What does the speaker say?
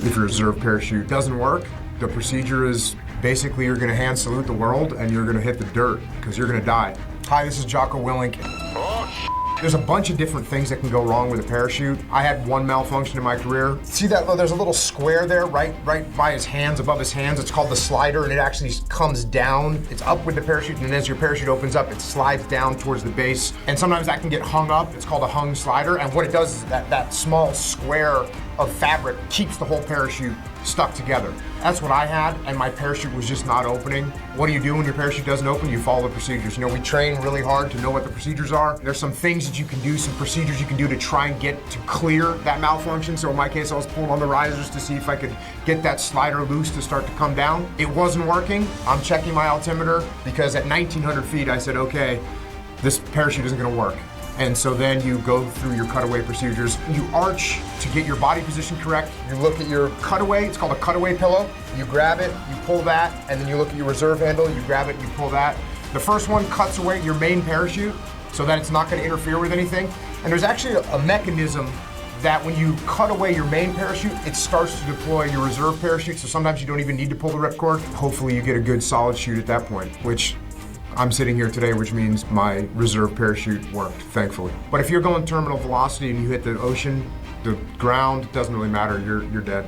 If your reserve parachute doesn't work, the procedure is basically you're gonna hand salute the world and you're gonna hit the dirt because you're gonna die. Hi, this is Jocko Willink. There's a bunch of different things that can go wrong with a parachute. I had one malfunction in my career. See that, there's a little square there right by his hands, above his hands. It's called the slider, and it actually comes down. It's up with the parachute, and then as your parachute opens up, it slides down towards the base. And sometimes that can get hung up. It's called a hung slider, and what it does is that small square of fabric keeps the whole parachute stuck together. That's what I had, and my parachute was just not opening. What do you do when your parachute doesn't open? You follow the procedures. You know, we train really hard to know what the procedures are. There's some things that you can do, some procedures you can do to try and get to clear that malfunction. So in my case, I was pulling on the risers to see if I could get that slider loose to start to come down. It wasn't working. I'm checking my altimeter because at 1,900 feet, I said, okay, this parachute isn't gonna work. And so then you go through your cutaway procedures. You arch to get your body position correct. You look at your cutaway, it's called a cutaway pillow. You grab it, you pull that, and then you look at your reserve handle, you grab it, you pull that. The first one cuts away your main parachute so that it's not gonna interfere with anything. And there's actually a mechanism that when you cut away your main parachute, it starts to deploy your reserve parachute, so sometimes you don't even need to pull the ripcord. Hopefully you get a good solid shoot at that point, which I'm sitting here today, which means my reserve parachute worked, thankfully. But if you're going terminal velocity and you hit the ocean, the ground, it doesn't really matter, you're dead.